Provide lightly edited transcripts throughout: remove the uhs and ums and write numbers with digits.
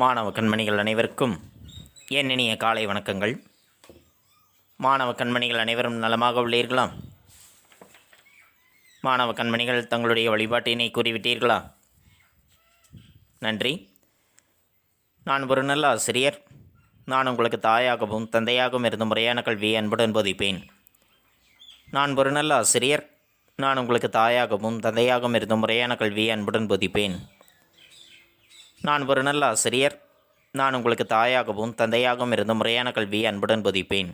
மாணவ கண்மணிகள் அனைவருக்கும் என் இனிய காலை வணக்கங்கள். மாணவ கண்மணிகள் அனைவரும் நலமாக உள்ளீர்களா? மாணவ கண்மணிகள் தங்களுடைய வழிபாட்டினை கூறிவிட்டீர்களா? நன்றி. நான் ஒரு நல்ல ஆசிரியர். நான் உங்களுக்கு தாயாகவும் தந்தையாகவும் இருந்து முறையான கல்வியை அன்புடன் போதிப்பேன். நான் ஒரு நல்ல ஆசிரியர். நான் உங்களுக்கு தாயாகவும் தந்தையாகவும் இருந்து முறையான கல்வியை அன்புடன் போதிப்பேன். நான் ஒரு நல்ல ஆசிரியர். நான் உங்களுக்கு தாயாகவும் தந்தையாகவும் இருந்து முறையான கல்வியை அன்புடன் போதிப்பேன்.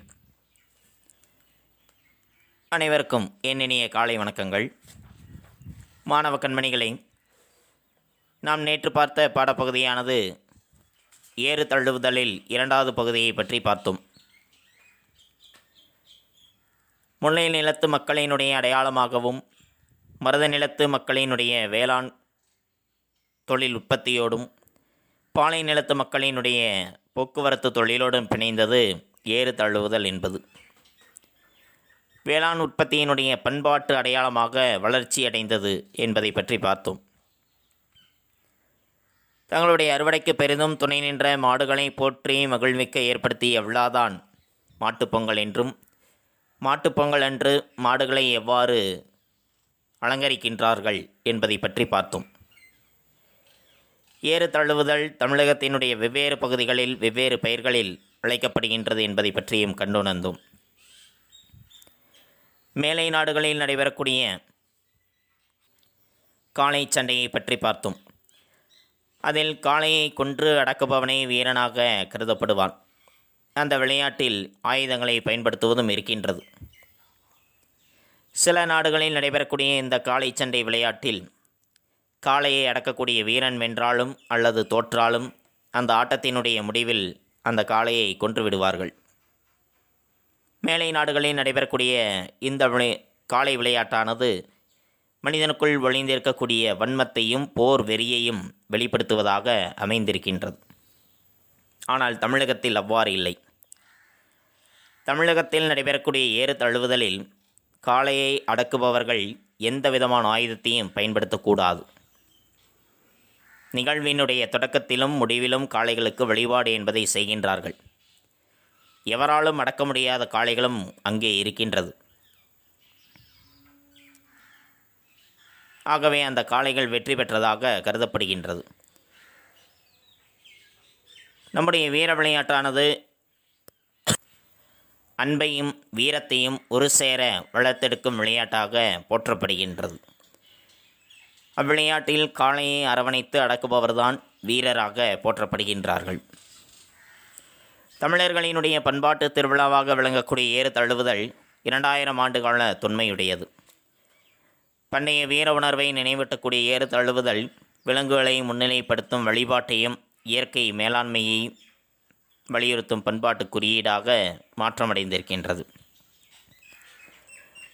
அனைவருக்கும் என் இனிய காலை வணக்கங்கள். மாணவ கண்மணிகளே, நாம் நேற்று பார்த்த பாடப்பகுதியானது ஏறு தழுவுதலில் இரண்டாவது பகுதியை பற்றி பார்த்தோம். முல்லை நிலத்து மக்களினுடைய அடையாளமாகவும் மருத நிலத்து மக்களினுடைய வேளாண் தொழில் உற்பத்தியோடும் பாலை நிலத்து மக்களினுடைய போக்குவரத்து தொழிலோடும் பிணைந்தது ஏறு தழுவுதல் என்பது. வேளாண் உற்பத்தியினுடைய பண்பாட்டு அடையாளமாக வளர்ச்சி அடைந்தது என்பதை பற்றி பார்த்தோம். தங்களுடைய அறுவடைக்கு பெரிதும் துணை நின்ற மாடுகளை போற்றி மகிழ்விக்க ஏற்படுத்திய விழாதான் மாட்டுப்பொங்கல் என்றும், மாட்டுப்பொங்கல் அன்று மாடுகளை எவ்வாறு அலங்கரிக்கின்றார்கள் என்பதை பற்றி பார்த்தோம். ஏறு தழுவுதல் தமிழகத்தினுடைய வெவ்வேறு பகுதிகளில் வெவ்வேறு பெயர்களில் அழைக்கப்படுகின்றது என்பதை பற்றியும் கண்டுணர்ந்தோம். மேலை நாடுகளில் நடைபெறக்கூடிய காளை சண்டையை பற்றி பார்த்தோம். அதில் காளையை கொன்று அடக்குபவனே வீரனாக கருதப்படுவான். அந்த விளையாட்டில் ஆயுதங்களை பயன்படுத்துவதும் இருக்கின்றது. சில நாடுகளில் நடைபெறக்கூடிய இந்த காளை சண்டை விளையாட்டில் காளையை அடக்கக்கூடிய வீரன் வென்றாலும் அல்லது தோற்றாலும் அந்த ஆட்டத்தினுடைய முடிவில் அந்த காளையை கொன்று விடுவார்கள். மேலை நாடுகளில் நடைபெறக்கூடிய இந்த காளை விளையாட்டானது மனிதனுக்குள் ஒளிந்திருக்கக்கூடிய வன்மத்தையும் போர் வெறியையும் வெளிப்படுத்துவதாக அமைந்திருக்கின்றது. ஆனால் தமிழகத்தில் அவ்வாறு இல்லை. தமிழகத்தில் நடைபெறக்கூடிய ஏறு தழுவுதலில் காளையை அடக்குபவர்கள் எந்த விதமான ஆயுதத்தையும் பயன்படுத்தக்கூடாது. நிகழ்வினுடைய தொடக்கத்திலும் முடிவிலும் காளைகளுக்கு வழிபாடு என்பதை செய்கின்றார்கள். எவராலும் அடக்க முடியாத காளைகளும் அங்கே இருக்கின்றது. ஆகவே அந்த காளைகள் வெற்றி பெற்றதாக கருதப்படுகின்றது. நம்முடைய வீர விளையாட்டானது அன்பையும் வீரத்தையும் ஒரு சேர வளர்த்தெடுக்கும் விளையாட்டாக போற்றப்படுகின்றது. அவ்விளையாட்டில் காளையை அரவணைத்து அடக்குபவர்தான் வீரராக போற்றப்படுகின்றார்கள். தமிழர்களினுடைய பண்பாட்டு திருவிழாவாக விளங்கக்கூடிய ஏறு தழுவுதல் 2000 ஆண்டுகால தொன்மையுடையது. பண்டைய வீர உணர்வை நினைவூட்டக்கூடிய ஏறு தழுவுதல் விலங்குகளை முன்னிலைப்படுத்தும் வழிபாட்டையும் இயற்கை மேலாண்மையை வலியுறுத்தும் பண்பாட்டு குறியீடாக மாற்றமடைந்திருக்கின்றது.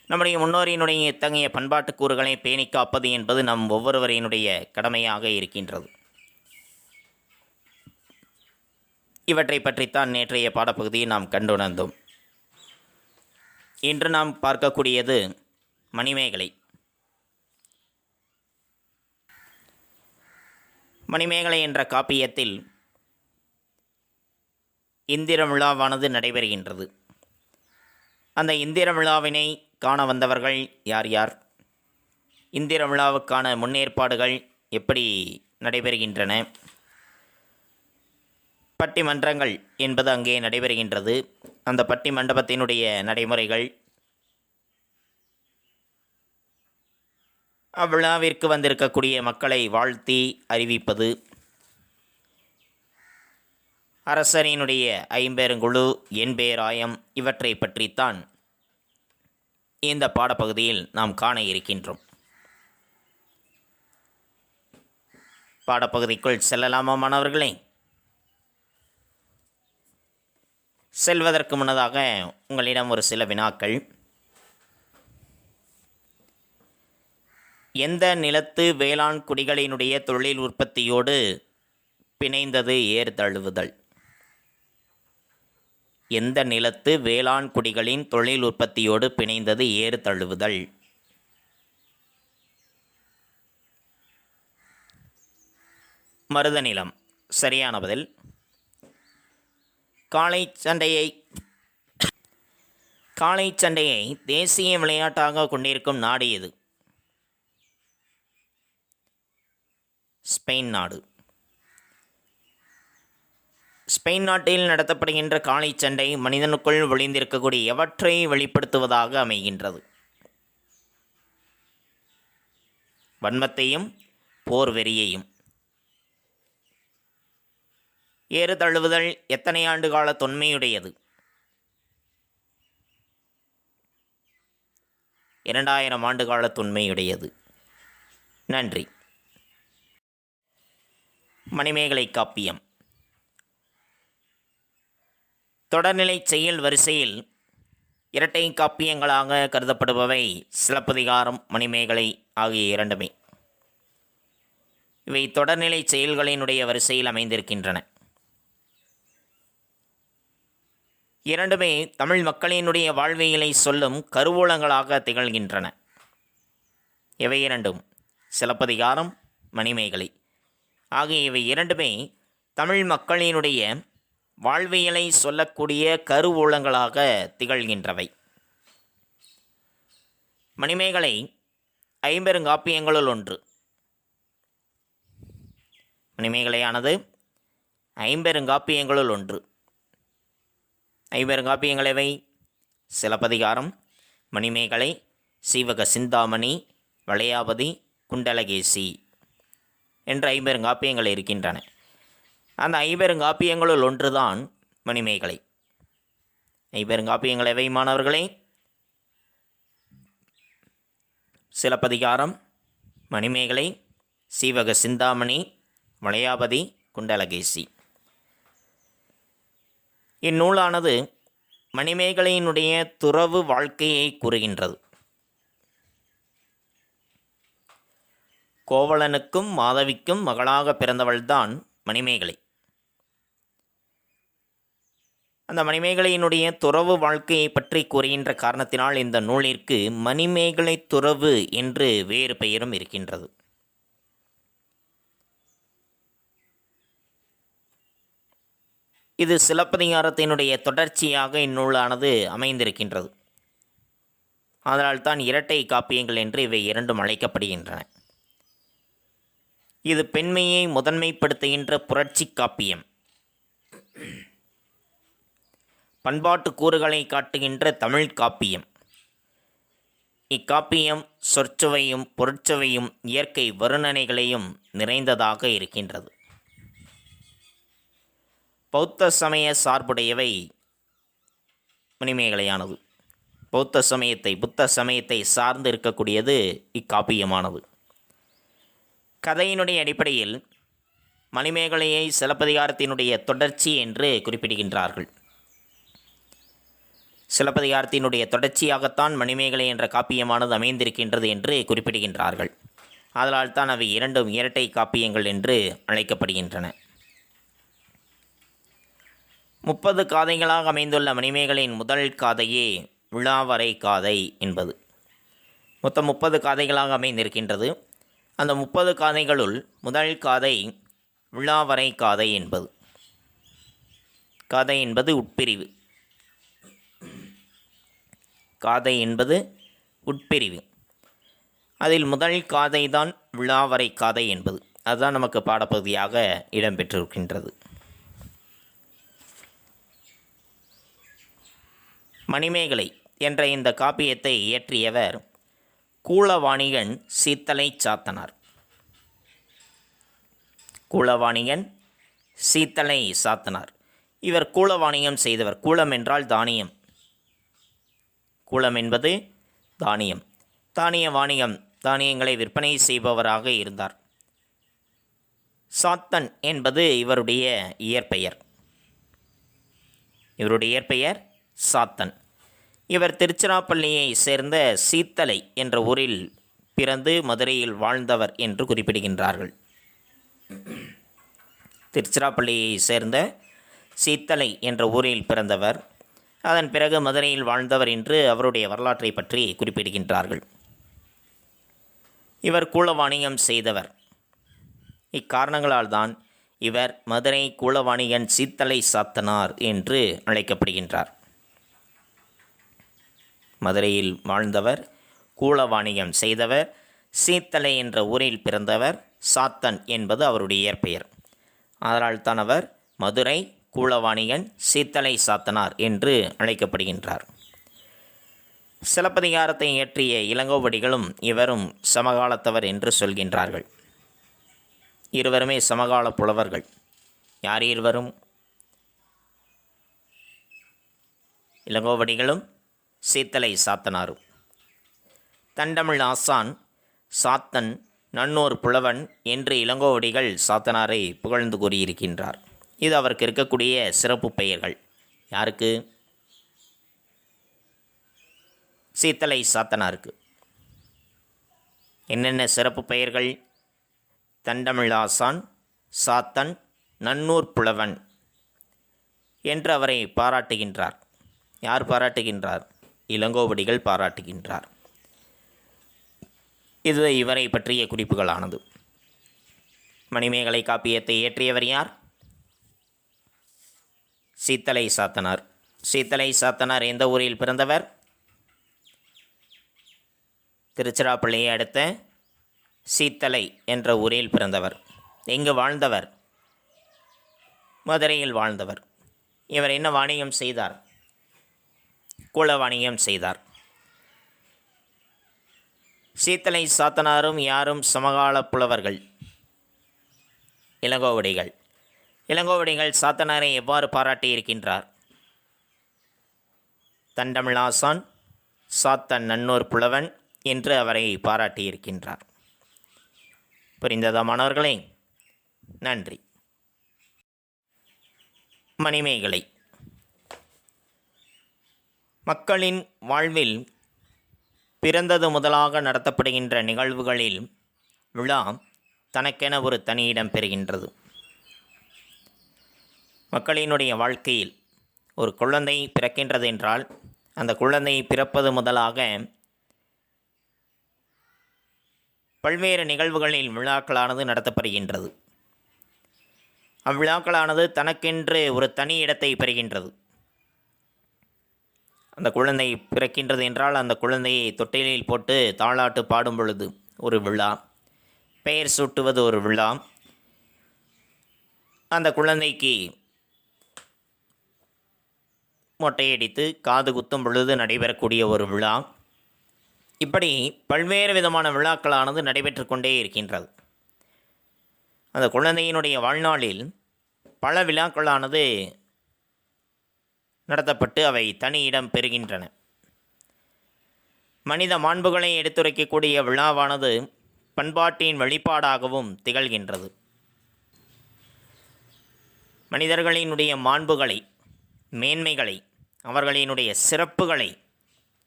நம்முடைய முன்னோரினுடைய இத்தகைய பண்பாட்டு கூறுகளை பேணி காப்பது என்பது நம் ஒவ்வொருவரினுடைய கடமையாக இருக்கின்றது. இவற்றை பற்றித்தான் நேற்றைய பாடப்பகுதியை நாம் கண்டுணர்ந்தோம். இன்று நாம் பார்க்கக்கூடியது மணிமேகலை. மணிமேகலை என்ற காப்பியத்தில் இந்திர விழாவானது நடைபெறுகின்றது. அந்த இந்திர விழாவினை காண வந்தவர்கள் யார் யார்? இந்திர விழாவுக்கான முன்னேற்பாடுகள் எப்படி நடைபெறுகின்றன? பட்டிமன்றங்கள் என்பது அங்கே நடைபெறுகின்றது. அந்த பட்டி மண்டபத்தினுடைய நடைமுறைகள், அவ்விழாவிற்கு வந்திருக்கக்கூடிய மக்களை வாழ்த்தி அறிவிப்பது, அரசரினுடைய ஐம்பெருங்குழு எண்பேராயம் இவற்றை பற்றித்தான் இந்த பாடப்பகுதியில் நாம் காண இருக்கின்றோம். பாடப்பகுதிக்குள் செல்லலாமா மாணவர்களே? செல்வதற்கு முன்னதாக உங்களிடம் ஒரு சில வினாக்கள். எந்த நிலத்து வேளாண் குடிகளினுடைய தொழில் உற்பத்தியோடு பிணைந்தது ஏறு தழுவுதல்? எந்த நிலத்து வேளாண் குடிகளின் தொழில் உற்பத்தியோடு பிணைந்தது ஏறு தழுவுதல்? மருத நிலம். சரியான பதில். காளை சண்டையை தேசிய விளையாட்டாக கொண்டிருக்கும் நாடு எது? ஸ்பெயின் நாடு. ஸ்பெயின் நாட்டில் நடத்தப்படுகின்ற காளை சண்டை மனிதனுக்குள் ஒளிந்திருக்கக்கூடிய எவற்றை வெளிப்படுத்துவதாக அமைகின்றது? வன்மத்தையும் போர் வெறியையும். ஏறு தழுவுதல் எத்தனை ஆண்டு கால தொன்மையுடையது? 2000 ஆண்டு கால தொன்மையுடையது. நன்றி. மணிமேகலை காப்பியம். தொடர்நிலை செயல் வரிசையில் இரட்டை காப்பியங்களாக கருதப்படுபவை சிலப்பதிகாரம், மணிமேகலை ஆகிய இரண்டுமே. இவை தொடர்நிலை செயல்களினுடைய வரிசையில் அமைந்திருக்கின்றன. இரண்டுமே தமிழ் மக்களினுடைய வாழ்வியலை சொல்லும் கருவூலங்களாக திகழ்கின்றன. இவை இரண்டும் சிலப்பதிகாரம், மணிமேகலை ஆகிய இவை இரண்டுமே தமிழ் மக்களினுடைய வாழ்வியலை சொல்லக்கூடிய கருவூலங்களாக திகழ்கின்றவை. மணிமேகலை ஐம்பெருங்காப்பியங்களுள் ஒன்று. மணிமேகலையானது ஐம்பெருங்காப்பியங்களுள் ஒன்று. ஐம்பெருங்காப்பியங்கள் எவை? சிலப்பதிகாரம், மணிமேகலை, சீவக சிந்தாமணி, வளையாபதி, குண்டலகேசி என்ற ஐம்பெருங்காப்பியங்கள் இருக்கின்றன. அந்த ஐம்பெருங்காப்பியங்களுள் ஒன்றுதான் மணிமேகலை. ஐம்பெருங்காப்பியங்கள் எவை மாணவர்களே? சிலப்பதிகாரம், மணிமேகலை, சீவக சிந்தாமணி, வளையாபதி, குண்டலகேசி. இந்நூலானது மணிமேகலையினுடைய துறவு வாழ்க்கையை கூறுகின்றது. கோவலனுக்கும் மாதவிக்கும் மகளாக பிறந்தவள்தான் மணிமேகலை. அந்த மணிமேகலையினுடைய துறவு வாழ்க்கையை பற்றி கூறுகின்ற காரணத்தினால் இந்த நூலிற்கு மணிமேகலை துறவு என்று வேறு பெயரும் இருக்கின்றது. இது சிலப்பதிகாரத்தினுடைய தொடர்ச்சியாக இந்நூலானது அமைந்திருக்கின்றது. அதனால்தான் இரட்டை காப்பியங்கள் என்று இவை இரண்டும் அழைக்கப்படுகின்றன. இது பெண்மையை முதன்மைப்படுத்துகின்ற புரட்சி காப்பியம். பண்பாட்டு கூறுகளை காட்டுகின்ற தமிழ் காப்பியம். இக்காப்பியம் சொற்சுவையும் பொருட்சுவையும் இயற்கை வருணனைகளையும் நிறைந்ததாக இருக்கின்றது. பௌத்த சமய சார்புடையவை மணிமேகலையானது. பௌத்த சமயத்தை, புத்த சமயத்தை சார்ந்து இருக்கக்கூடியது இக்காப்பியமானது. கதையினுடைய அடிப்படையில் மணிமேகலையை சிலப்பதிகாரத்தினுடைய தொடர்ச்சி என்று குறிப்பிடுகின்றார்கள். சிலப்பதிகாரத்தினுடைய தொடர்ச்சியாகத்தான் மணிமேகலை என்ற காப்பியமானது அமைந்திருக்கின்றது என்று குறிப்பிடுகின்றார்கள். அதனால் தான் அவை இரண்டும் இரட்டை காப்பியங்கள் என்று அழைக்கப்படுகின்றன. 30 காதைகளாக அமைந்துள்ள மணிமேகலையின் முதல் காதையே விழாவரை காதை என்பது. மொத்தம் 30 காதைகளாக அமைந்திருக்கின்றது. அந்த 30 காதைகளுள் முதல் காதை விழாவரை காதை என்பது. காதை என்பது உட்பிரிவு. காதை என்பது உட்பிரிவு. அதில் முதல் காதை தான் விழாவரை காதை என்பது. அதுதான் நமக்கு பாடப்பகுதியாக இடம்பெற்றிருக்கின்றது. மணிமேகலை என்ற இந்த காப்பியத்தை இயற்றியவர் கூளவாணிகன் சீத்தலை சாத்தனார். கூளவாணிகன் சீத்தலை சாத்தனார். இவர் கூளவாணிகம் செய்தவர். கூளம் என்றால் தானியம். கூளம் என்பது தானியம். தானிய வாணிகம், தானியங்களை விற்பனை செய்பவராக இருந்தார். சாத்தன் என்பது இவருடைய இயற்பெயர். இவருடைய இயற்பெயர் சாத்தன். இவர் திருச்சிராப்பள்ளியை சேர்ந்த சீத்தலை என்ற ஊரில் பிறந்து மதுரையில் வாழ்ந்தவர் என்று குறிப்பிடுகின்றார்கள். திருச்சிராப்பள்ளியை சேர்ந்த சீத்தலை என்ற ஊரில் பிறந்தவர், அதன் பிறகு மதுரையில் வாழ்ந்தவர் என்று அவருடைய வரலாற்றை பற்றி குறிப்பிடுகின்றார்கள். இவர் கூள வாணிகம் செய்தவர். இக்காரணங்களால் தான் இவர் மதுரை கூலவாணியன் சீத்தலை சாத்தனார் என்று அழைக்கப்படுகின்றார். மதுரையில் வாழ்ந்தவர், கூலவாணியம் செய்தவர், சீத்தலை என்ற ஊரில் பிறந்தவர். சாத்தன் என்பது அவருடைய இயற்பெயர். அதனால் தான் அவர் மதுரை கூலவாணியன் சீத்தலை சாத்தனார் என்று அழைக்கப்படுகின்றார். சிலப்பதிகாரத்தை இயற்றிய இளங்கோவடிகளும் இவரும் சமகாலத்தவர் என்று சொல்கின்றார்கள். இருவருமே சமகால புலவர்கள். யார் இருவரும்? இளங்கோவடிகளும் சீத்தலை சாத்தனாரும். தண்டமிழ் ஆசான் சாத்தன் நன்னூர் புலவன் என்று இளங்கோவடிகள் சாத்தனாரை புகழ்ந்து கூறியிருக்கின்றார். இது அவருக்கு இருக்கக்கூடிய சிறப்பு பெயர்கள். யாருக்கு? சீத்தலை சாத்தனாருக்கு. என்னென்ன சிறப்பு பெயர்கள்? தண்டமிழாசான், சாத்தன், நன்னூர் புலவன் என்று அவரை பாராட்டுகின்றார். யார் பாராட்டுகின்றார்? இளங்கோவடிகள் பாராட்டுகின்றார். இது இவரை பற்றிய குறிப்புகளானது. மணிமேகலை காப்பியத்தை இயற்றியவர் யார்? சீத்தலை சாத்தனார். சீத்தலை சாத்தனார் எந்த ஊரில் பிறந்தவர்? திருச்சிராப்பள்ளியை அடுத்த சீத்தலை என்ற ஊரில் பிறந்தவர். எங்கு வாழ்ந்தவர்? மதுரையில் வாழ்ந்தவர். இவர் என்ன வாணிகம் செய்தார்? கூல வாணிகம் செய்தார். சீத்தலை சாத்தனாரும் யாரும் சமகால புலவர்கள்? இளங்கோவடிகள். இளங்கோவடிகள் சாத்தனாரை எவ்வாறு பாராட்டியிருக்கின்றார்? தண்டமிழாசான், சாத்தன் நன்னூர் புலவன் என்று அவரை பாராட்டியிருக்கின்றார். புரிந்ததா மாணவர்களே? நன்றி. மணிமேகலை. மக்களின் வாழ்வில் பிறந்தது முதலாக நடத்தப்படுகின்ற நிகழ்வுகளில் விழா தனக்கென ஒரு தனி இடம் பெறுகின்றது. மக்களினுடைய வாழ்க்கையில் ஒரு குழந்தை பிறக்கின்றது என்றால் அந்த குழந்தை பிறப்பது முதலாக பல்வேறு நிகழ்வுகளில் விழாக்களானது நடத்தப்படுகின்றது. அவ்விழாக்களானது தனக்கென்று ஒரு தனி இடத்தை பெறுகின்றது. அந்த குழந்தை பிறக்கின்றது என்றால் அந்த குழந்தையை தொட்டிலில் போட்டு தாலாட்டு பாடும் பொழுது ஒரு விழா, பெயர் சூட்டுவது ஒரு விழா, அந்த குழந்தைக்கு மொட்டையடித்து காது குத்தும் பொழுது நடைபெறக்கூடிய ஒரு விழா, இப்படி பல்வேறு விதமான விழாக்களானது நடைபெற்று கொண்டே இருக்கின்றது. அந்த குழந்தையினுடைய வாழ்நாளில் பல விழாக்களானது நடத்தப்பட்டு அவை தனி இடம் பெறுகின்றன. மனித மாண்புகளை எடுத்துரைக்கக்கூடிய விழாவானது பண்பாட்டின் வெளிப்பாடாகவும் திகழ்கின்றது. மனிதர்களினுடைய மாண்புகளை, மேன்மைகளை, அவர்களினுடைய சிறப்புகளை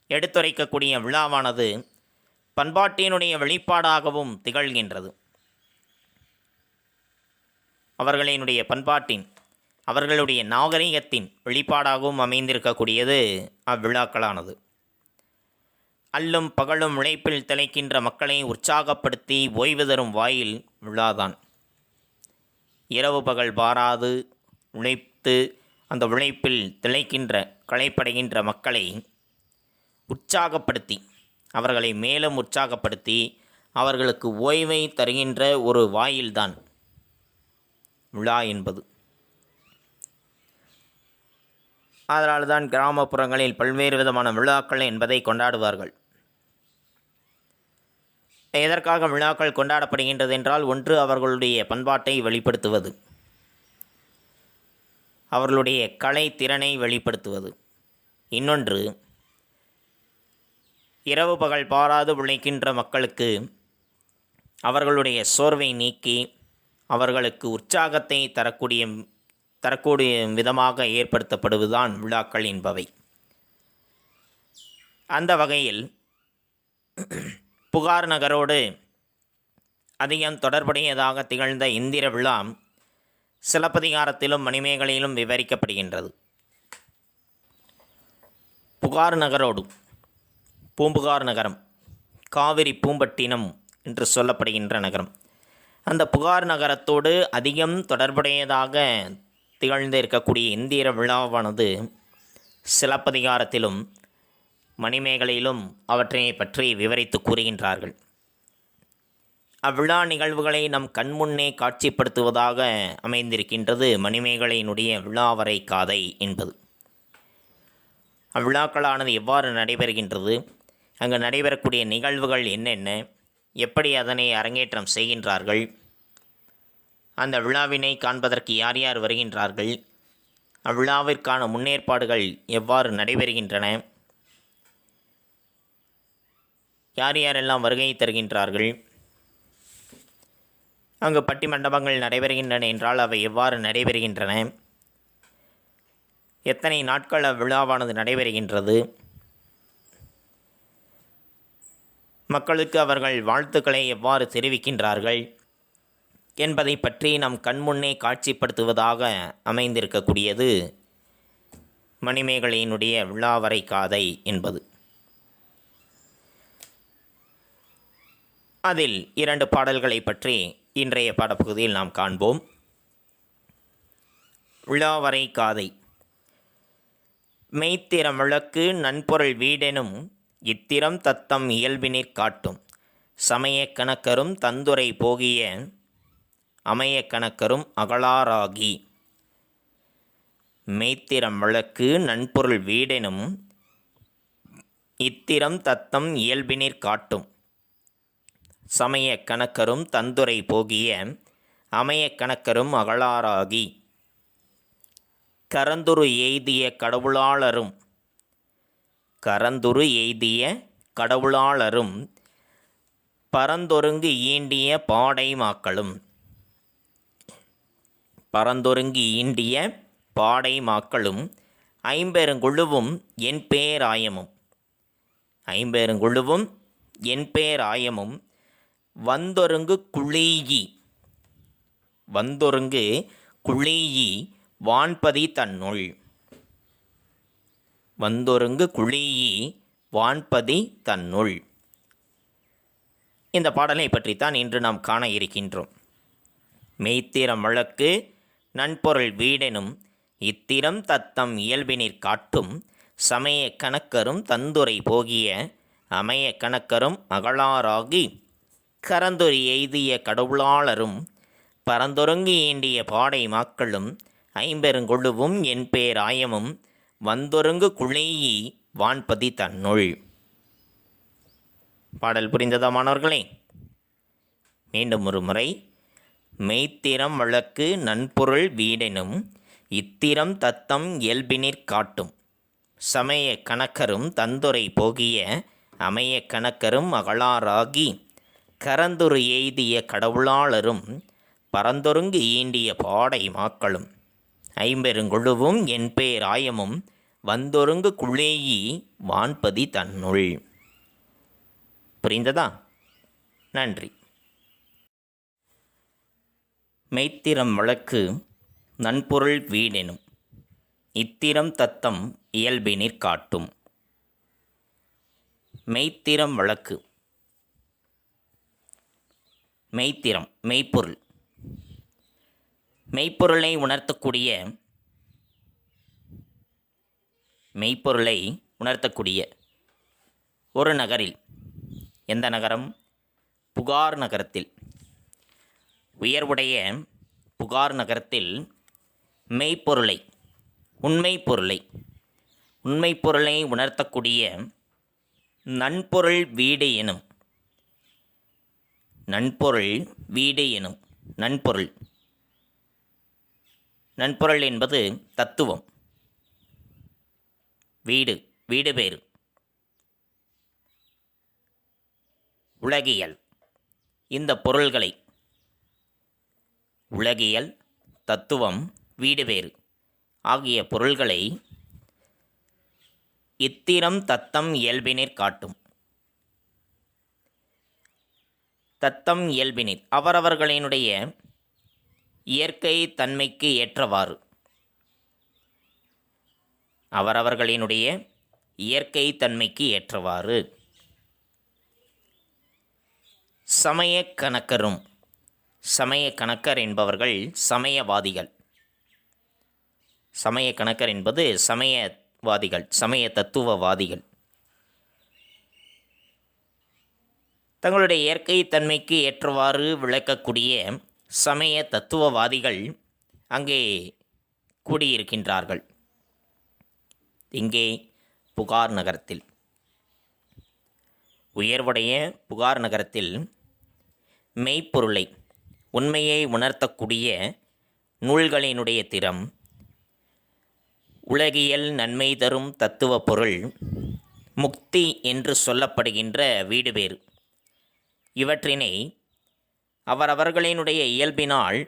எடுத்துரைக்கக்கூடிய விழாவானது பண்பாட்டினுடைய வெளிப்பாடாகவும் திகழ்கின்றது. அவர்களினுடைய பண்பாட்டின், அவர்களுடைய நாகரிகத்தின் வெளிப்பாடாகவும் அமைந்திருக்கக்கூடியது அவ்விழாக்களானது. அல்லும் பகலும் உழைப்பில் திளைக்கின்ற மக்களை உற்சாகப்படுத்தி ஓய்வு தரும் வாயில் விழாதான். இரவு பகல் பாராது உழைத்து அந்த உழைப்பில் திளைக்கின்ற, களைப்படைகின்ற மக்களை உற்சாகப்படுத்தி, அவர்களை மேலும் உற்சாகப்படுத்தி அவர்களுக்கு ஓய்வை தருகின்ற ஒரு வாயில்தான் விழா என்பது. அதனால்தான் கிராமப்புறங்களில் பல்வேறு விதமான விழாக்கள் என்பதை கொண்டாடுவார்கள். எதற்காக விழாக்கள் கொண்டாடப்படுகின்றது என்றால், ஒன்று அவர்களுடைய பண்பாட்டை வெளிப்படுத்துவது, அவர்களுடைய கலை திறனை வெளிப்படுத்துவது. இன்னொன்று, இரவு பகல் பாராது உழைக்கின்ற மக்களுக்கு அவர்களுடைய சோர்வை நீக்கி அவர்களுக்கு உற்சாகத்தை தரக்கூடிய விதமாக ஏற்படுத்தப்படுவதுதான் விழாக்கள் என்பவை. அந்த வகையில் புகார் நகரோடு அதிகம் தொடர்புடையதாக திகழ்ந்த இந்திர விழா சிலப்பதிகாரத்திலும் மணிமேகலையிலும் விவரிக்கப்படுகின்றது. புகார் நகரோடு, பூம்புகார் நகரம், காவிரி பூம்பட்டினம் என்று சொல்லப்படுகின்ற நகரம், அந்த புகார் நகரத்தோடு அதிகம் தொடர்புடையதாக திகழ்ந்து இருக்கக்கூடிய இந்திர விழாவானது சிலப்பதிகாரத்திலும் மணிமேகலையிலும் அவற்றை பற்றி விவரித்து கூறுகின்றார்கள். அவ்விழா நிகழ்வுகளை நம் கண்முன்னே காட்சிப்படுத்துவதாக அமைந்திருக்கின்றது மணிமேகலையினுடைய விழாவரை காதை என்பது. அவ்விழாக்களானது எவ்வாறு நடைபெறுகின்றது, அங்கு நடைபெறக்கூடிய நிகழ்வுகள் என்னென்ன, எப்படி அதனை அரங்கேற்றம் செய்கின்றார்கள், அந்த விழாவினை காண்பதற்கு யார் யார் வருகின்றார்கள், அவ்விழாவிற்கான முன்னேற்பாடுகள் எவ்வாறு நடைபெறுகின்றன, யார் யாரெல்லாம் வருகை தருகின்றார்கள், அங்கு பட்டி மண்டபங்கள் நடைபெறுகின்றன என்றால் அவை எவ்வாறு நடைபெறுகின்றன, எத்தனை நாட்கள் அவ்விழாவானது நடைபெறுகின்றது, மக்களுக்கு அவர்கள் வாழ்த்துக்களை எவ்வாறு தெரிவிக்கின்றார்கள் என்பதை பற்றி நம் கண்முன்னே காட்சிப்படுத்துவதாக அமைந்திருக்கக்கூடியது மணிமேகலையினுடைய விழாவரை காதை என்பது. அதில் 2 பாடல்களை பற்றி இன்றைய பாடப்பகுதியில் நாம் காண்போம். விழாவரை காதை. மெய்த்திறம் விளக்கு நன்பொருள் வீடெனும் இத்திரம் தத்தம் இயல்பினிற் காட்டும் சமயக் கணக்கரும் தந்துரை போகிய அமையக் கணக்கரும் அகலாராகி. மெய்த்திறம் விளக்கு நன்பொருள் வீடெனும் இத்திரம் தத்தம் இயல்பினிற் காட்டும் சமயக் கணக்கரும் தந்துரை போகிய அமையக் கணக்கரும் அகலாராகி. கரந்துரு எய்திய கடவுளாளரும் கரந்துரு எய்திய கடவுளாளரும் பரந்தொருங்கு ஈண்டிய பாடை மாக்களும். பரந்தொருங்கி ஈண்டிய பாடை மாக்களும் ஐம்பெருங்குழுவும் என் பேராயமும். ஐம்பெருங்குழுவும் என் பேராயமும் வந்தொருங்கு குழீயி. வந்தொருங்கு குழீயி வான்பதி தன்னுள். வந்தொருங்கு குழீயி வான்பதி தன்னுள். இந்த பாடலை பற்றித்தான் இன்று நாம் காண இருக்கின்றோம். மெய்த்திறம் வழக்கு நன்பொருள் வீடெனும் இத்திரம் தத்தம் இயல்பினிற் காட்டும் சமய கணக்கரும் தந்துரை போகிய அமைய கணக்கரும் அகலாராகி. கரந்தொரு எய்திய கடவுளாளரும் பரந்தொருங்கி ஈண்டிய பாடை மாக்களும் ஐம்பெருங்கொழுவும் என் பேராயமும் வந்தொருங்கு குழீயி வான்பதி தன்னுள். பாடல் புரிந்ததா மாணவர்களே? மீண்டும் ஒரு முறை. மெய்த்திறம் வழக்கு நன்பொருள் வீடெனும் இத்திரம் தத்தம் இயல்பினிற் காட்டும் சமய கணக்கரும் தந்துரை போகிய அமைய கணக்கரும் அகலாராகி. கரந்துரு எய்திய கடவுளாளரும் பரந்தொருங்கு ஈண்டிய பாடை மாக்களும் ஐம்பெருங்குழுவும் என் பேராயமும் வந்தொருங்கு குழேயி வான்பதி தன்னுள். புரிந்ததா? நன்றி. மெய்த்திறம் வழக்கு நன்பொருள் வீடெனும் இத்திரம் தத்தம் இயல்பினிற் காட்டும். மெய்த்திறம் வழக்கு. மெய்த்திறம் மெய்ப்பொருள். மெய்ப்பொருளை உணர்த்தக்கூடிய மெய்ப்பொருளை உணர்த்தக்கூடிய ஒரு நகரில், எந்த நகரம்? புகார் நகரத்தில், உயர்வுடைய புகார் நகரத்தில் மெய்ப்பொருளை உண்மைப்பொருளை உணர்த்தக்கூடிய நன்பொருள் வீடு எனும் நன்பொருள் வீடு எனும் நன்பொருள் என்பது தத்துவம். வீடு பேறு. உலகியல். இந்த பொருள்களை உலகியல், தத்துவம், வீடு பேறு ஆகிய பொருள்களை இத்திரம் தத்தம் இயல்பினிற் காட்டும். தத்தம் இயல்பினிற் அவரவர்களினுடைய இயற்கை தன்மைக்கு ஏற்றவாறு, அவரவர்களினுடைய இயற்கை தன்மைக்கு ஏற்றவாறு சமய கணக்கரும் சமய கணக்கர் என்பவர்கள் சமயவாதிகள். சமய கணக்கர் என்பது சமயவாதிகள், சமய தத்துவவாதிகள். தங்களுடைய இயற்கை தன்மைக்கு ஏற்றவாறு விளக்கக்கூடிய சமய தத்துவவாதிகள் அங்கே கூடியிருக்கின்றார்கள். இங்கே புகார் நகரத்தில், உயர்வுடைய புகார் நகரத்தில் மெய்ப்பொருளை, உண்மையை உணர்த்தக்கூடிய நூல்களினுடைய திறம், உலகியல் நன்மை தரும் தத்துவ பொருள், முக்தி என்று சொல்லப்படுகின்ற வீடு பேறு, இவற்றினை அவரவர்களினுடைய இயல்பினால்,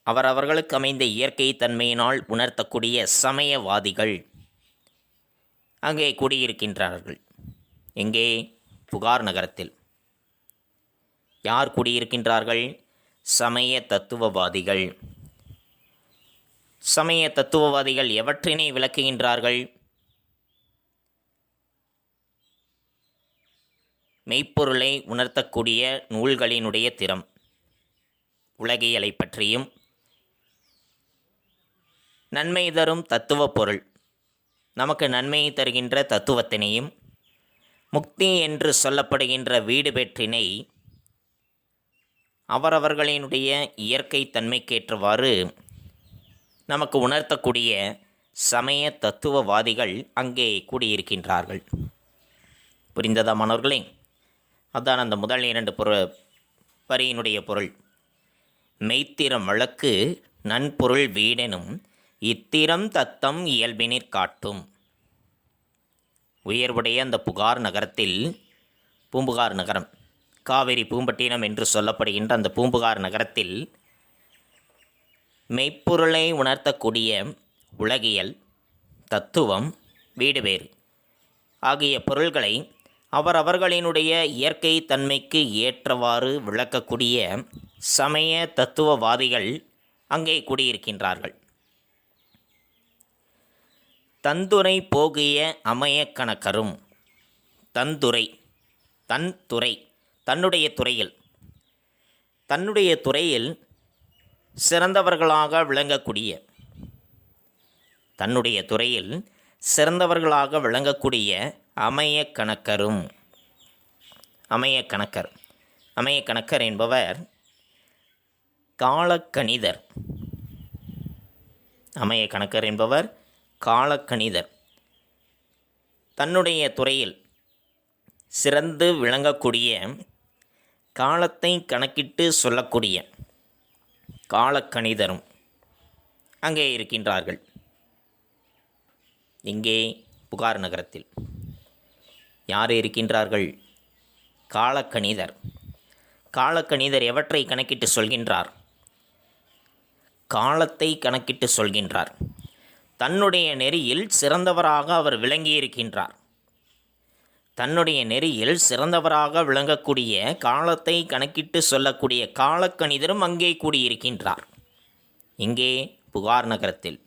அவரவர்களுக்கு அமைந்த இயற்கை தன்மையினால் உணர்த்தக்கூடிய சமயவாதிகள் அங்கே குடியிருக்கின்றார்கள். எங்கே? புகார் நகரத்தில். யார் குடியிருக்கின்றார்கள்? சமய தத்துவவாதிகள். சமய தத்துவவாதிகள் எவற்றினை விளக்குகின்றார்கள்? மெய்ப்பொருளை உணர்த்தக்கூடிய நூல்களினுடைய திறம், உலகியலை பற்றியும், நன்மை தரும் தத்துவ பொருள், நமக்கு நன்மையை தருகின்ற தத்துவத்தினையும், முக்தி என்று சொல்லப்படுகின்ற வீடு பெற்றினை அவரவர்களினுடைய இயற்கை தன்மைக்கேற்றவாறு நமக்கு உணர்த்தக்கூடிய சமய தத்துவவாதிகள் அங்கே கூடியிருக்கின்றார்கள். புரிந்ததா மாணவர்களே? அதான் அந்த முதல் 2 வரியினுடைய பொருள். மெய்த்திறம் வழக்கு நன்பொருள் வீடெனும் இத்திரம் தத்தம் இயல்பினிற் காட்டும். உயர்வுடைய அந்த புகார் நகரத்தில், பூம்புகார் நகரம், காவிரி பூம்பட்டினம் என்று சொல்லப்படுகின்ற அந்த பூம்புகார் நகரத்தில் மெய்ப்பொருளை உணர்த்தக்கூடிய உலகியல், தத்துவம், வீடு வேறு ஆகிய பொருள்களை அவரவர்களினுடைய இயற்கை தன்மைக்கு ஏற்றவாறு விளக்கக்கூடிய சமய தத்துவவாதிகள் அங்கே குடியிருக்கின்றார்கள். தந்துரை போகிய அமைய கணக்கரும். தந்துரை, தன்துறை, தன்னுடைய துறையில், தன்னுடைய துறையில் சிறந்தவர்களாக விளங்கக்கூடிய, தன்னுடைய துறையில் சிறந்தவர்களாக விளங்கக்கூடிய அமைய கணக்கரும். அமைய கணக்கர், அமைய கணக்கர் என்பவர் காலக்கணிதர். அமைய கணக்கர் என்பவர் காலக்கணிதர். தன்னுடைய துறையில் சிறந்து விளங்கக்கூடிய, காலத்தை கணக்கிட்டு சொல்லக்கூடிய காலக்கணிதரும் அங்கே இருக்கின்றார்கள். இங்கே புகார் நகரத்தில் யார் இருக்கின்றார்கள்? காலக்கணிதர். காலக்கணிதர் எவற்றை கணக்கிட்டு சொல்கின்றார்? காலத்தை கணக்கிட்டு சொல்கின்றார். தன்னுடைய நெறியில் சிறந்தவராக அவர் விளங்கியிருக்கின்றார். தன்னுடைய நெறியில் சிறந்தவராக விளங்கக்கூடிய, காலத்தை கணக்கிட்டு சொல்லக்கூடிய காலக்கணிதரும் அங்கே கூடியிருக்கின்றார். இங்கே புகார் நகரத்தில்.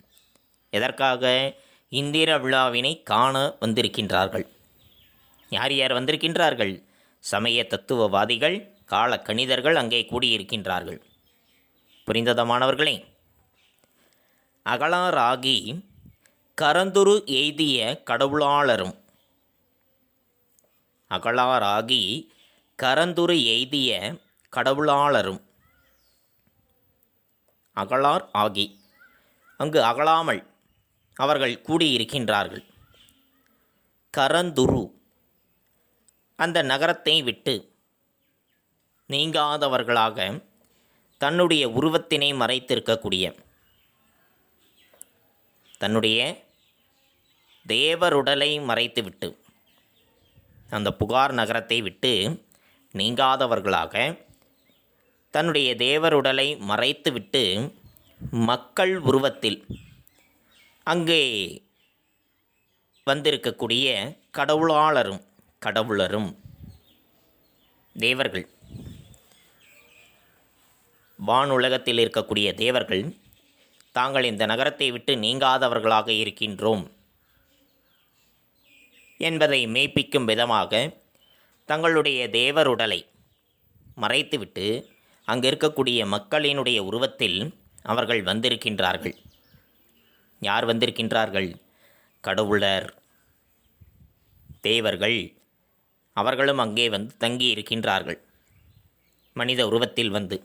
எதற்காக? இந்திர விழாவினை காண வந்திருக்கின்றார்கள். யார் யார் வந்திருக்கின்றார்கள்? சமய தத்துவவாதிகள், காலக்கணிதர்கள் அங்கே கூடியிருக்கின்றார்கள். புரிந்ததா மாணவர்களே? அகலாராகி கரந்துரு எய்திய கடவுளாளரும். அகலாராகி கரந்துரு எய்திய கடவுளாளரும். அகலார் ஆகி, அங்கு அகலாமல் அவர்கள் கூடியிருக்கின்றார்கள். கரந்துரு, அந்த நகரத்தை விட்டு நீங்காதவர்களாக தன்னுடைய உருவத்தினை மறைத்திருக்கக்கூடிய, தன்னுடைய தேவருடலை மறைத்துவிட்டு, அந்த புகார் நகரத்தை விட்டு நீங்காதவர்களாக தன்னுடைய தேவருடலை மறைத்துவிட்டு மக்கள் உருவத்தில் அங்கே வந்திருக்கக்கூடிய கடவுளாளரும், கடவுளரும், தேவர்கள், வானுலகத்தில் இருக்கக்கூடிய தேவர்கள் தாங்கள் இந்த நகரத்தை விட்டு நீங்காதவர்களாக இருக்கின்றோம் என்பதை மெய்ப்பிக்கும் விதமாக தங்களுடைய தேவருடலை மறைத்துவிட்டு அங்கே இருக்கக்கூடிய மக்களினுடைய உருவத்தில் அவர்கள் வந்திருக்கின்றார்கள். யார் வந்திருக்கின்றார்கள்? கடவுளர், தேவர்கள், அவர்களும் அங்கே வந்து தங்கி இருக்கின்றார்கள் மனித உருவத்தில் வந்து.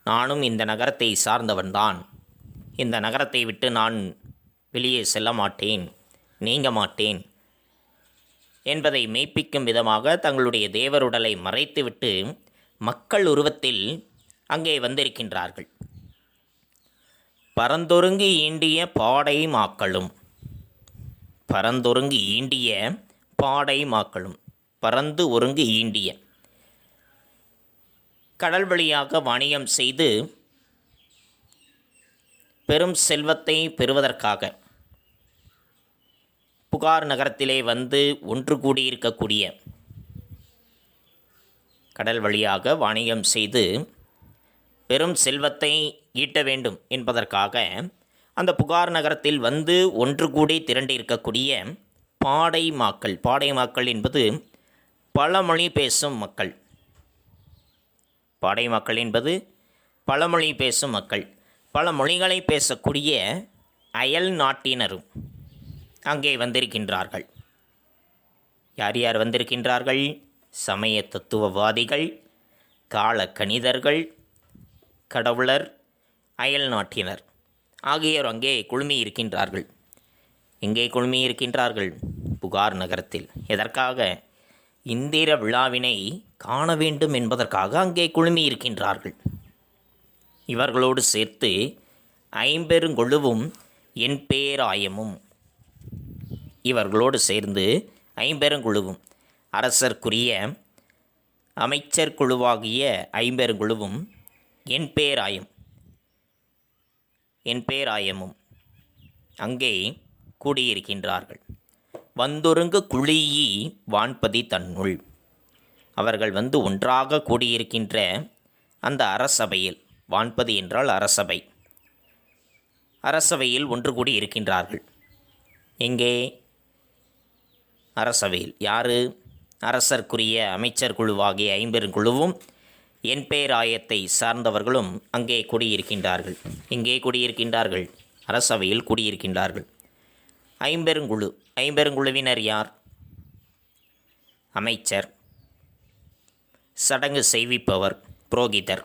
நானும் இந்த நகரத்தை சார்ந்தவன்தான், இந்த நகரத்தை விட்டு நான் வெளியே செல்ல மாட்டேன், நீங்க மாட்டேன் என்பதை மெய்ப்பிக்கும் விதமாக தங்களுடைய தேவருடலை மறைத்துவிட்டு மக்கள் உருவத்தில் அங்கே வந்திருக்கின்றார்கள். பரந்தொருங்கி ஈண்டிய பாடை மாக்களும், பரந்தொருங்கி ஈண்டிய பாடை மாக்களும், பரந்து ஒருங்கு ஈண்டிய, கடல் வழியாக வாணிகம் செய்து பெரும் செல்வத்தை பெறுவதற்காக புகார் நகரத்திலே வந்து ஒன்று கூடியிருக்கக்கூடிய, கடல் வழியாக வாணிகம் செய்து பெரும் செல்வத்தை ஈட்ட வேண்டும் என்பதற்காக அந்த புகார் நகரத்தில் வந்து ஒன்று கூடி திரண்டிருக்கக்கூடிய பாடை மாக்கள். பாடை மாக்கள் என்பது பழமொழி பேசும் மக்கள். பாடை மக்கள் என்பது பழமொழி பேசும் மக்கள். பல மொழிகளை பேசக்கூடிய அயல் நாட்டினரும் அங்கே வந்திருக்கின்றார்கள். யார் யார் வந்திருக்கின்றார்கள்? சமய தத்துவவாதிகள், கால கணிதர்கள், கடவுளர், அயல் நாட்டினர் ஆகியோர் அங்கே குழுமி இருக்கின்றார்கள். எங்கே குழுமி இருக்கின்றார்கள்? புகார் நகரத்தில். எதற்காக? இந்திர விழாவினை காண வேண்டும் என்பதற்காக அங்கே குழுமி இருக்கின்றார்கள். இவர்களோடு சேர்த்து ஐம்பெருங்கொழுவும் என் பேராயமும், இவர்களோடு சேர்ந்து ஐம்பெருங்குழுவும், அரசர்க்குரிய அமைச்சர் குழுவாகிய ஐம்பெருங்குழுவும் என் பேராயம், என் பேராயமும் அங்கே கூடியிருக்கின்றார்கள். வந்தொருங்கு குழியி வான்பதி தன்னுள், அவர்கள் வந்து ஒன்றாக கூடியிருக்கின்ற அந்த அரசபையில், வான்பதி என்றால் அரசபை, அரசபையில் ஒன்று கூடி இருக்கின்றார்கள். எங்கே? அரசவையில். யார்? அரசர்க்குரிய அமைச்சர் குழுவாகிய ஐம்பெருங்குழுவும் என் பேராயத்தை சார்ந்தவர்களும் அங்கே கூடியிருக்கின்றார்கள். எங்கே கூடியிருக்கின்றார்கள்? அரசவையில் கூடியிருக்கின்றார்கள். ஐம்பெருங்குழு, ஐம்பெருங்குழுவினர் யார்? அமைச்சர், சடங்கு செய்விப்பவர் புரோகிதர்,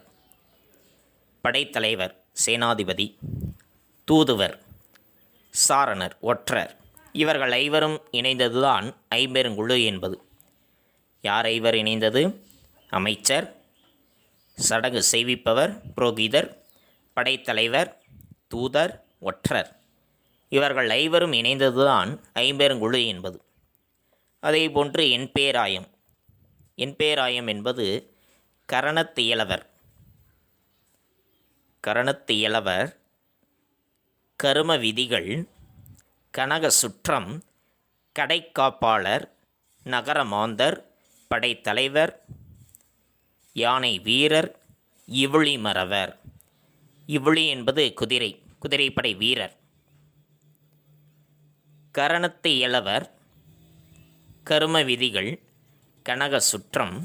படைத்தலைவர் சேனாதிபதி, தூதுவர், சாரணர், ஒற்றர், இவர்கள் ஐவரும் இணைந்ததுதான் ஐம்பெருங்குழு என்பது. யார் ஐவர் இணைந்தது? அமைச்சர், சடங்கு செய்விப்பவர் புரோகிதர், படைத்தலைவர், தூதர், ஒற்றர், இவர்கள் ஐவரும் இணைந்ததுதான் ஐம்பெருங்குழு என்பது. அதேபோன்று என் பேராயம், என் பேராயம் என்பது கரணத்தியலவர், கரணத்தியலவர், கரும விதிகள், கனக சுற்றம், கடைக்காப்பாளர், நகரமாந்தர், படைத்தலைவர், யானை வீரர், இவுளி மறவர். இவுளி என்பது குதிரை, குதிரைப்படை வீரர். கரணத்து இளவர், கரும விதிகள், கனக சுற்றம்,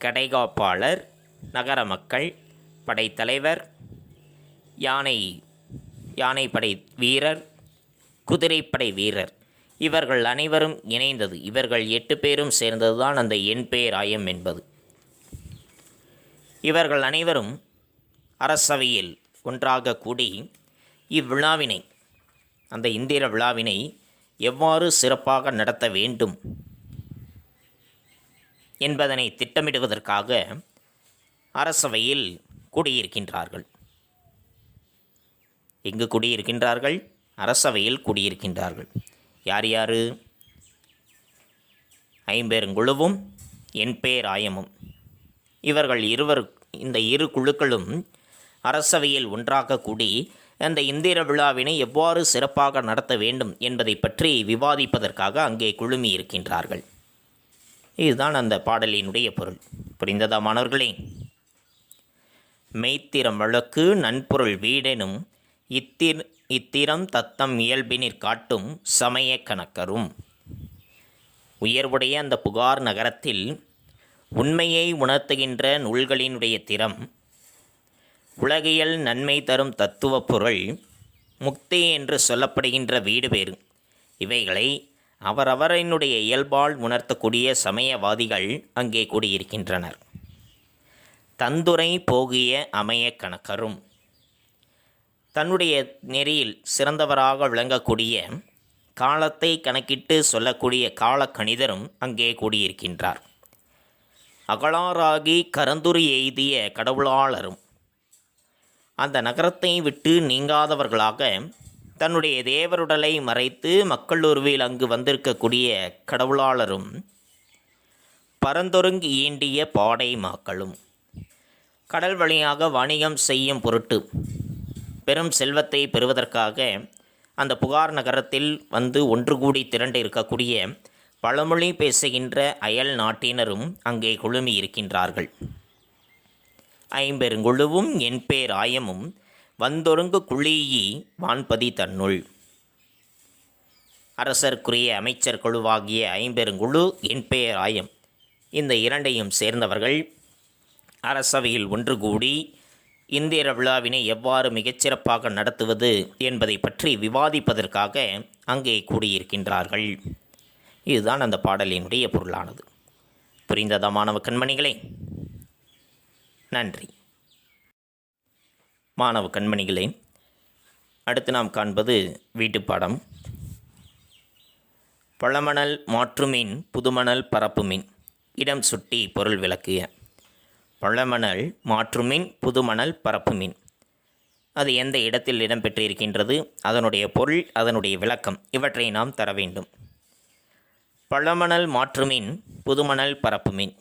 கடைகாப்பாளர், நகர மக்கள், படைத்தலைவர், யானைப்படை வீரர், குதிரைப்படை வீரர், இவர்கள் அனைவரும் இணைந்தது, இவர்கள் 8 பேரும் சேர்ந்ததுதான் அந்த என் பேராயம் என்பது. இவர்கள் அனைவரும் அரசவையில் ஒன்றாக கூடி இவ்விழாவினை, அந்த இந்திர விழாவினை எவ்வாறு சிறப்பாக நடத்த வேண்டும் என்பதனை திட்டமிடுவதற்காக அரசவையில் கூடியிருக்கின்றார்கள். எங்கு கூடியிருக்கின்றார்கள்? அரசவையில் கூடியிருக்கின்றார்கள். யார் யார்? ஐம்பெருங்குழுவும் என் பேராயமும். இவர்கள் இந்த இரு குழுக்களும் அரசவையில் ஒன்றாக கூடி அந்த இந்திர விழாவினை எவ்வாறு சிறப்பாக நடத்த வேண்டும் என்பதை பற்றி விவாதிப்பதற்காக அங்கே குழுமி இருக்கின்றார்கள். இதுதான் அந்த பாடலினுடைய பொருள். புரிந்ததா மாணவர்களே? மெய்த்திறம் வழக்கு நன்பொருள் வீடெனும் இத்திரம் தத்தம் இயல்பினிற் காட்டும் சமய கணக்கரும். உயர்வுடைய அந்த புகார் நகரத்தில் உண்மையை உணர்த்துகின்ற நூல்களினுடைய திறம், உலகியல் நன்மை தரும் தத்துவப் பொருள், முக்தி என்று சொல்லப்படுகின்ற வீடு பேறு, இவைகளை அவரவரினுடைய இயல்பால் உணர்த்தக்கூடிய சமயவாதிகள் அங்கே கூடியிருக்கின்றனர். தந்துரை போகிய அமைய கணக்கரும், தன்னுடைய நெறியில் சிறந்தவராக விளங்கக்கூடிய காலத்தை கணக்கிட்டு சொல்லக்கூடிய காலக்கணிதரும் அங்கே கூடியிருக்கின்றார். அகலாராகி கரந்துரி எய்திய கடவுளாளரும், அந்த நகரத்தை விட்டு நீங்காதவர்களாக தன்னுடைய தேவருடலை மறைத்து மக்களுருவில் அங்கு வந்திருக்கக்கூடிய கடவுளாளரும், பரந்தொருங்கி ஈண்டிய பாடை மாக்களும், கடல் வழியாக வணிகம் செய்யும் பொருட்டு பெரும் செல்வத்தை பெறுவதற்காக அந்த புகார் நகரத்தில் வந்து ஒன்று கூடி திரண்டு இருக்கக்கூடிய பழமொழி பேசுகின்ற அயல் நாட்டினரும் அங்கே குழுமி இருக்கின்றார்கள். ஐம்பெருங்குழுவும் என் பேர் ஆயமும் வந்தொருங்கு குழீயி வான்பதி தன்னுள், அரசர்க்குரிய அமைச்சர் குழுவாகிய ஐம்பெருங்குழு என் பேர் ஆயம், இந்த இரண்டையும் சேர்ந்தவர்கள் அரசவையில் ஒன்று கூடி இந்திர விழாவினை எவ்வாறு மிகச்சிறப்பாக நடத்துவது என்பதை பற்றி விவாதிப்பதற்காக அங்கே கூடியிருக்கின்றார்கள். இதுதான் அந்த பாடலினுடைய பொருளானது. புரிந்ததா மாணவ கண்மணிகளே? நன்றி. மாணவ கண்மணிகளே, அடுத்து நாம் காண்பது வீட்டுப்பாடம். பழமணல் மாற்றுமீன் புதுமணல் பரப்புமீன், இடம் சுட்டி பொருள் விளக்குக. பழமணல் மாற்றுமீன் புதுமணல் பரப்புமீன், அது எந்த இடத்தில் இடம்பெற்றிருக்கின்றது, அதனுடைய பொருள், அதனுடைய விளக்கம், இவற்றை நாம் தர வேண்டும். பழமணல் மாற்றுமீன் புதுமணல் பரப்புமீன்,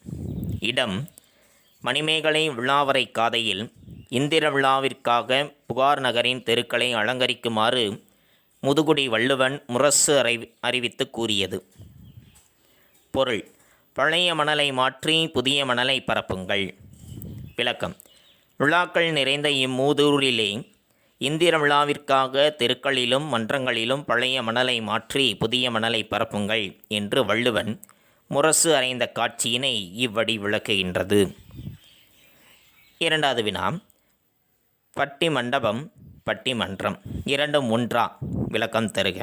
இடம் மணிமேகலை விழாவரை காதையில் இந்திர விழாவிற்காக புகார் நகரின் தெருக்களை அலங்கரிக்குமாறு முதுகுடி வள்ளுவன் முரசு அறிவித்து கூறியது. பொருள்: பழைய மணலை மாற்றி புதிய மணலை பரப்புங்கள். விளக்கம்: விழாக்கள் நிறைந்த இம்மூதூரிலே இந்திர விழாவிற்காக தெருக்களிலும் மன்றங்களிலும் பழைய மணலை மாற்றி புதிய மணலை பரப்புங்கள் என்று வள்ளுவன் முரசு அறைந்த காட்சியினை இவ்வடி விளக்குகின்றது. இரண்டாவது வினா: பட்டி மண்டபம் பட்டி மன்றம் இரண்டும் ஒன்றா? விளக்கம் தருக.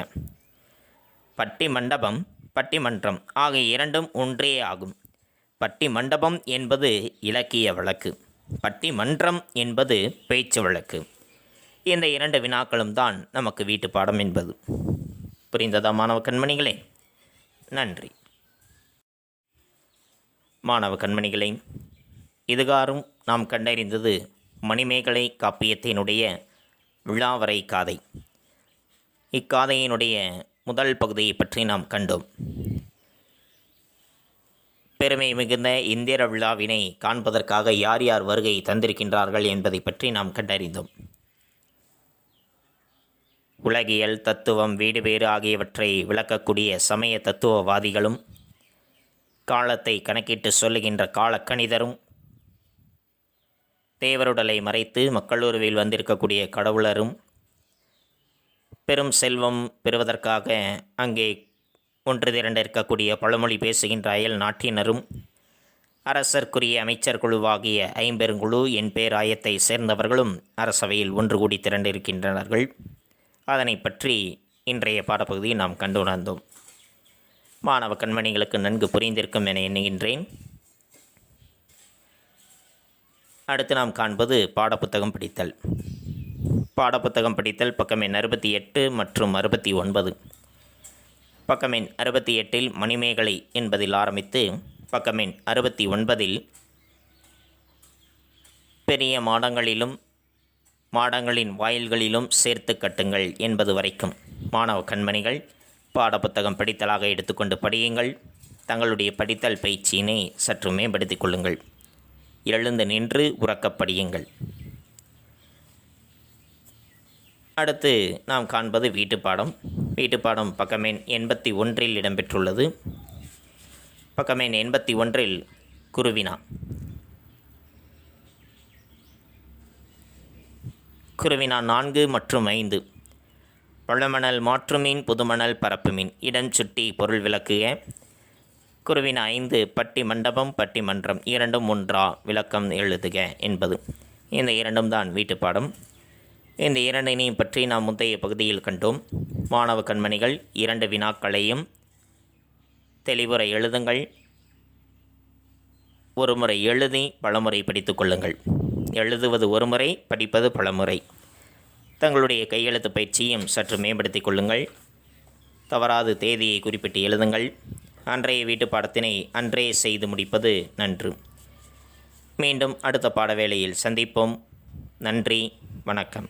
பட்டி மண்டபம் பட்டி மன்றம் ஆகிய இரண்டும் ஒன்றே ஆகும். பட்டி மண்டபம் என்பது இலக்கிய வழக்கு, பட்டி மன்றம் என்பது பேச்சு வழக்கு. இந்த இரண்டு வினாக்களும் தான் நமக்கு வீட்டு பாடம் என்பது. புரிந்ததா மாணவ கண்மணிகளே? நன்றி. மாணவ கண்மணிகளே, இதுகாரும் நாம் கண்டறிந்தது மணிமேகலை காப்பியத்தினுடைய விழாவரை காதை. இக்காதையினுடைய முதல் பகுதியை பற்றி நாம் கண்டோம். பெருமை மிகுந்த இந்திர விழாவினை காண்பதற்காக யார் யார் வருகை தந்திருக்கின்றார்கள் என்பதை பற்றி நாம் கண்டறிந்தோம். உலகியல், தத்துவம், வீடு பேறு ஆகியவற்றை விளக்கக்கூடிய சமய தத்துவவாதிகளும், காலத்தை கணக்கிட்டு சொல்லுகின்ற காலக்கணிதரும், தேவருடலை மறைத்து மக்களுருவில் வந்திருக்கக்கூடிய கடவுளரும், பெரும் செல்வம் பெறுவதற்காக அங்கே ஒன்று திரண்டு இருக்கக்கூடிய பழமொழி பேசுகின்ற அயல் நாட்டினரும், அரசர்க்குரிய அமைச்சர் குழுவாகிய ஐம்பெருங்குழு என் பேர் ஆயத்தை சேர்ந்தவர்களும் அரசவையில் ஒன்று கூடி திரண்டிருக்கின்றனர்கள். அதனை பற்றி இன்றைய பாடப்பகுதியை நாம் கண்டுணர்ந்தோம். மாணவ கண்மணிகளுக்கு நன்கு புரிந்திருக்கும் என எண்ணுகின்றேன். அடுத்து நாம் காண்பது பாடப்புத்தகம் படித்தல். பாடப்புத்தகம் படித்தல் பக்கம் எண் 68 மற்றும் 69. பக்கம் எண் 68 மணிமேகலை என்பதில் ஆரம்பித்து பக்கம் எண் 69 பெரிய மாடங்களிலும் மாடங்களின் வாயில்களிலும் சேர்த்து கட்டுங்கள் என்பது வரைக்கும் மாணவ கண்மணிகள் பாடப்புத்தகம் படித்தலாக எடுத்துக்கொண்டு படியுங்கள். தங்களுடைய படித்தல் பயிற்சியினை சற்று மேம்படுத்திக் கொள்ளுங்கள். எழுந்து நின்று உறக்கப் படியுங்கள். அடுத்து நாம் காண்பது வீட்டுப்பாடம். வீட்டுப்பாடம் பக்கம் எண் 81 இடம்பெற்றுள்ளது. பக்கம் எண் 81 குருவினா. குருவினா 4 மற்றும் 5. பழமணல் மாற்றுமீன் புதுமணல் பரப்புமீன், இடம் சுட்டி பொருள் விளக்குக. குருவின் 5 பட்டி மண்டபம் பட்டி மன்றம் இரண்டும் ஒன்றா விளக்கம் எழுதுக என்பது. இந்த இரண்டும் தான் வீட்டுப்பாடம். இந்த இரண்டினையும் பற்றி நாம் முந்தைய பகுதியில் கண்டோம். மாணவ கண்மணிகள் 2 வினாக்களையும் தெளிவுரை எழுதுங்கள். ஒரு முறை எழுதி பலமுறை படித்து கொள்ளுங்கள். எழுதுவது ஒரு முறை, படிப்பது பலமுறை. தங்களுடைய கையெழுத்து பயிற்சியும் சற்று மேம்படுத்திக் கொள்ளுங்கள். தவறாது தேதியை குறிப்பிட்டு எழுதுங்கள். அன்றைய வீட்டு பாடத்தினை அன்றே செய்து முடிப்பது நன்று. மீண்டும் அடுத்த பாட வேளையில் சந்திப்போம். நன்றி, வணக்கம்.